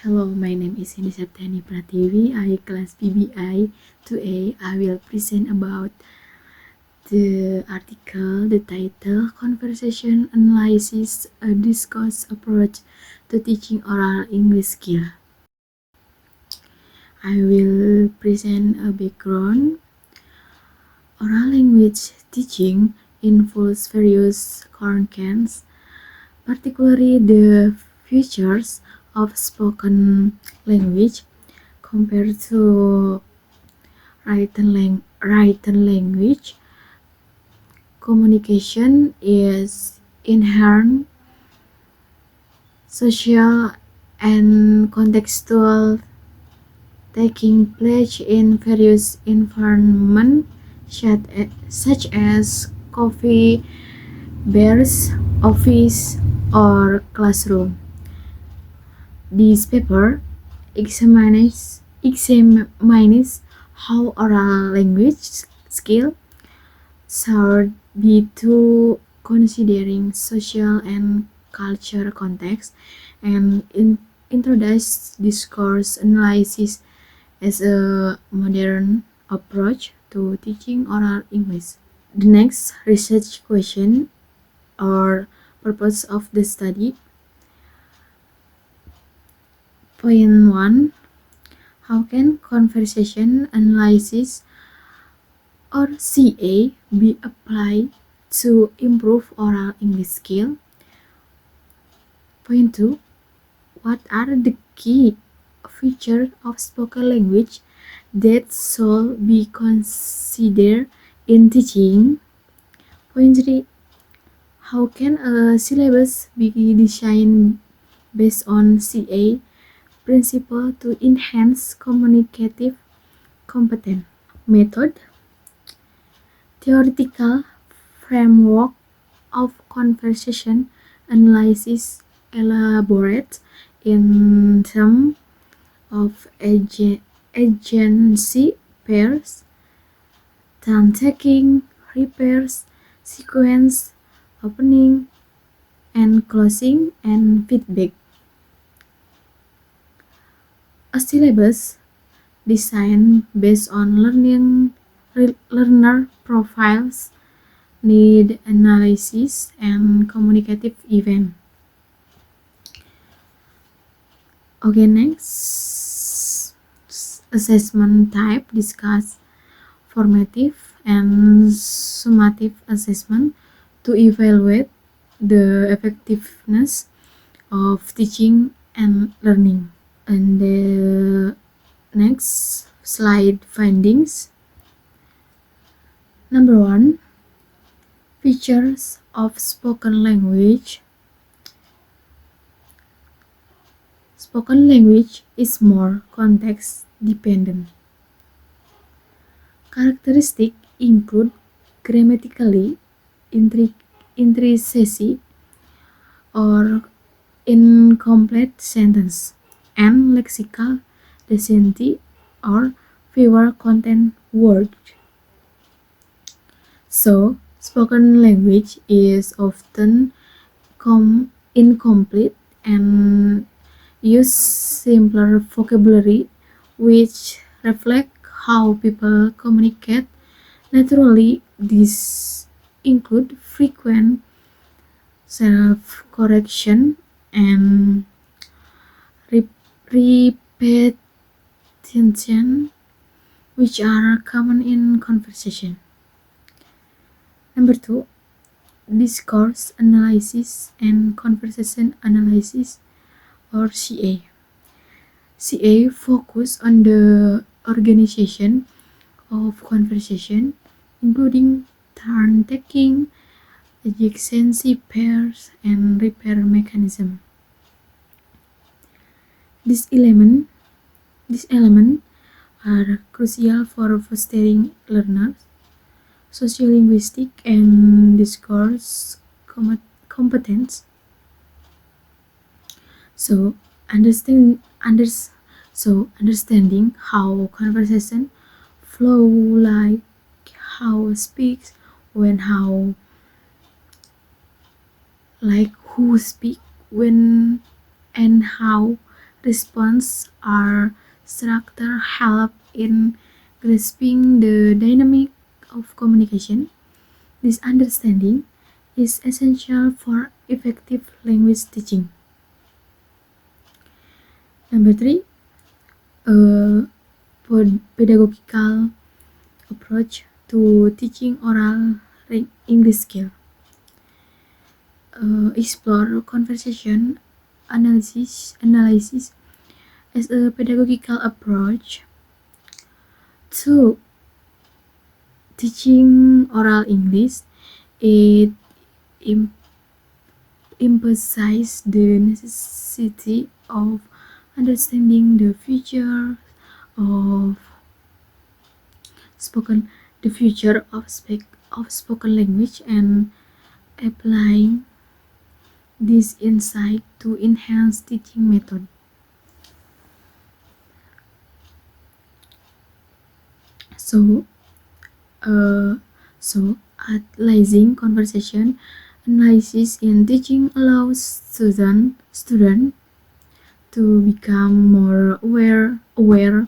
Hello, my name is Indi Septiani Pratiwi. I class PBI. Today I will present about the article, the title, Conversation Analysis, a Discourse Approach to Teaching Oral English Skill. I will present a background. Oral language teaching involves various concerns, particularly the features of spoken language compared to written language. Communication is inherent, social, and contextual, taking place in various environments such as coffee, bars, office, or classroom. This paper examines how oral language skill should be to considering social and cultural context and introduce discourse analysis as a modern approach to teaching oral English. The next research question or purpose of the study. Point 1. How can conversation analysis or CA be applied to improve oral English skill? Point 2. What are the key features of spoken language that should be considered in teaching? Point 3. How can a syllabus be designed based on CA principle to enhance communicative competence? Method. Theoretical framework of conversation analysis elaborate in terms of agency pairs, turn taking, repairs, sequence, opening and closing, and feedback. A syllabus designed based on learner profiles, need analysis, and communicative event. Okay, next assessment type discuss formative and summative assessment to evaluate the effectiveness of teaching and learning. And the next slide findings. Number 1. Features of spoken language. Spoken language is more context dependent. Characteristics include grammatically intricacy or incomplete sentence and lexical density or fewer content words. So, spoken language is often incomplete and use simpler vocabulary which reflect how people communicate naturally. These include frequent self-correction and repetition, which are common in conversation. Number 2. Discourse analysis and conversation analysis or CA. CA focus on the organization of conversation, including turn taking, adjacency pairs, and repair mechanism. These elements are crucial for fostering learners' sociolinguistic and discourse competence. So understanding how conversation flow, like how speaks, when how, like who speak when, and how response or structure help in grasping the dynamic of communication. This understanding is essential for effective language teaching. Number 3, a pedagogical approach to teaching oral English skill. Explore conversation analysis as a pedagogical approach to teaching oral English. It emphasizes the necessity of understanding the future of spoken spoken language and applying this insight to enhance teaching method. So analyzing conversation analysis in teaching allows student to become more aware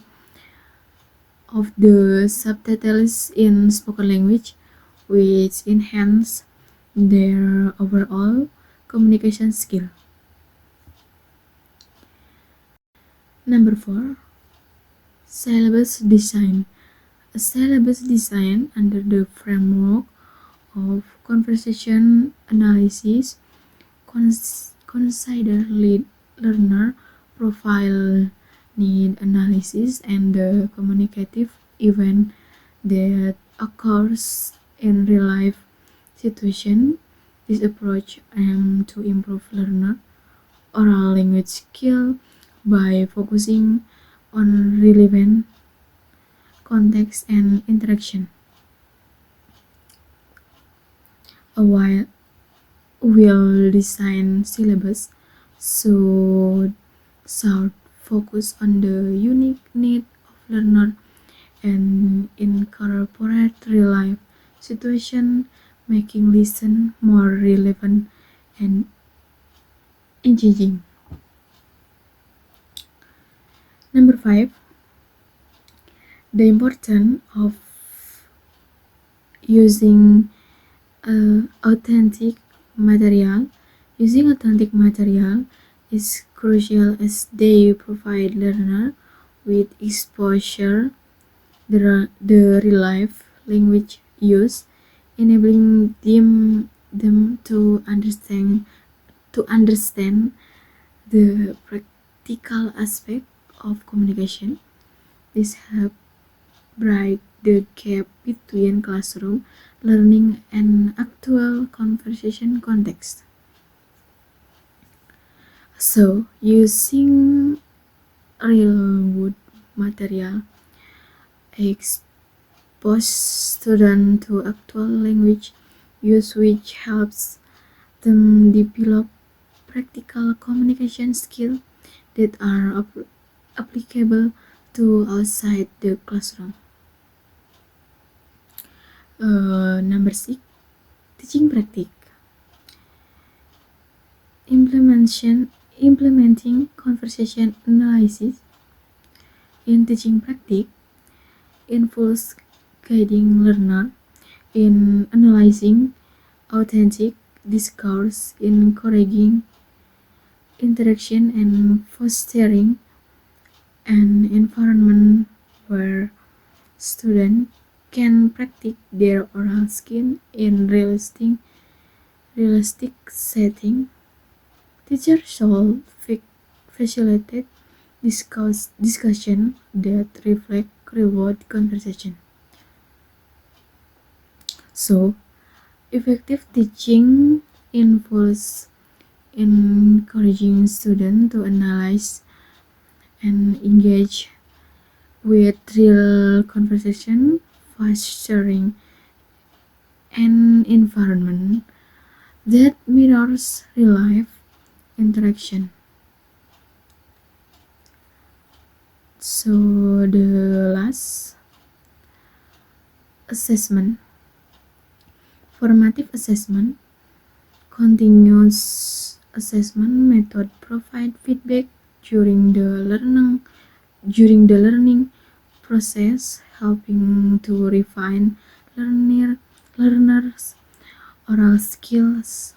of the subtitles in spoken language, which enhance their overall communication skill. Number 4, syllabus design. A syllabus design under the framework of conversation analysis consider learner profile, need analysis, and the communicative event that occurs in real life situation. This approach aims to improve learner oral language skill by focusing on relevant context and interaction. A well-designed syllabus should focus on the unique need of learner and incorporate real-life situation, making lesson more relevant and engaging. Number 5, the importance of using authentic material. Using authentic material is crucial as they provide learner with exposure the real life language use, enabling them to understand the practical aspect of communication. This helps bridge the gap between classroom learning and actual conversation context. So, using real wood material expose students to actual language use, which helps them develop practical communication skills that are applicable to outside the classroom. Number 6, teaching practice. Implementing conversation analysis in teaching practice involves guiding learner in analyzing authentic discourse, encouraging interaction, and fostering an environment where students can practice their oral skill in realistic setting. Teachers should facilitate discussion that reflect real-world conversation. So, effective teaching involves encouraging students to analyze and engage with real conversation, fostering an environment that mirrors real life interaction. So the last, assessment. Formative assessment, continuous assessment method provide feedback during the learning process, helping to refine learners' oral skills.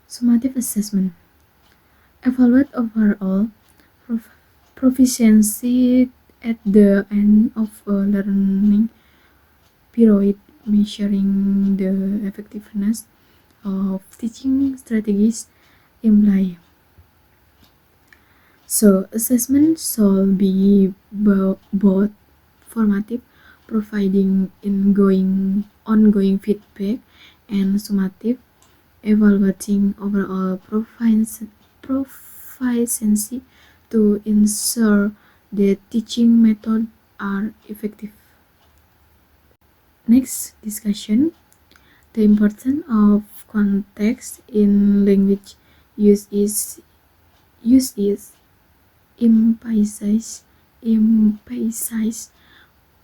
Summative assessment evaluate overall proficiency at the end of a learning period, measuring the effectiveness of teaching strategies imply. So, assessment should be both formative, providing ongoing feedback, and summative, evaluating overall proficiency to ensure that teaching methods are effective. Next discussion, the importance of context in language use is emphasize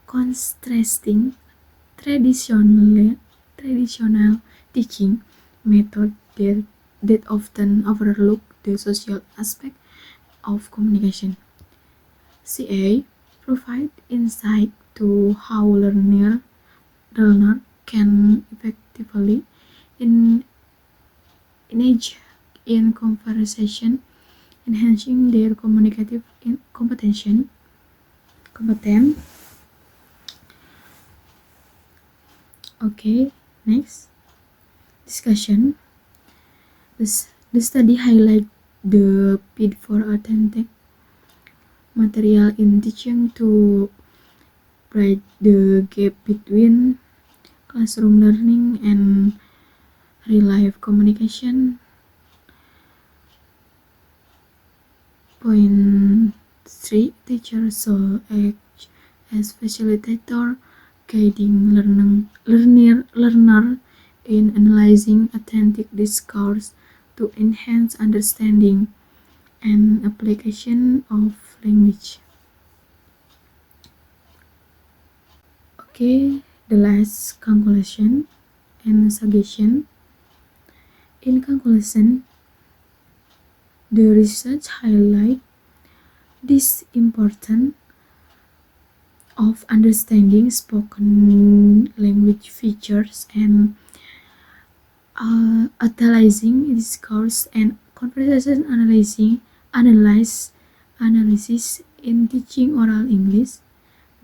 contrasting traditional teaching method that often overlook the social aspect of communication. CA provide insight to how learner can effectively engage in conversation, enhancing their communicative competence. Okay, next discussion. The study highlight the need for authentic material in teaching to bridge the gap between classroom learning and real-life communication. Point 3. Teachers should act as facilitator, guiding learner in analyzing authentic discourse to enhance understanding and application of language. Okay, the last conclusion and suggestion. In conclusion, the research highlight this importance of understanding spoken language features and analyzing discourse and conversation analysis in teaching oral English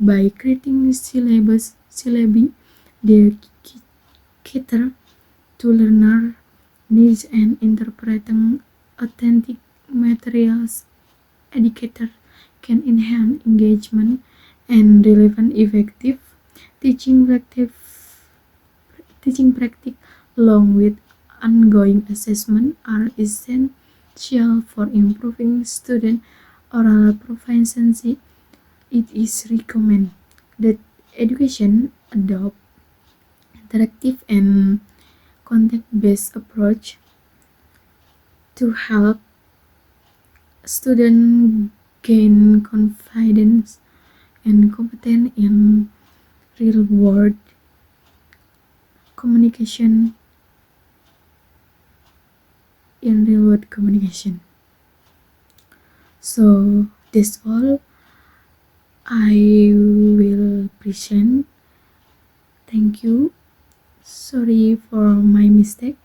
by creating syllabi that cater to learner needs and interpreting authentic materials. Educator can enhance engagement and relevant effective teaching practice along with ongoing assessment are essential for improving student oral proficiency. It is recommended that education adopt interactive and content-based approach to help students gain confidence and competence in real-world communication. So that's all I will present. Thank you. Sorry for my mistake.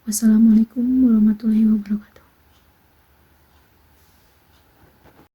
Wassalamualaikum warahmatullahi wabarakatuh.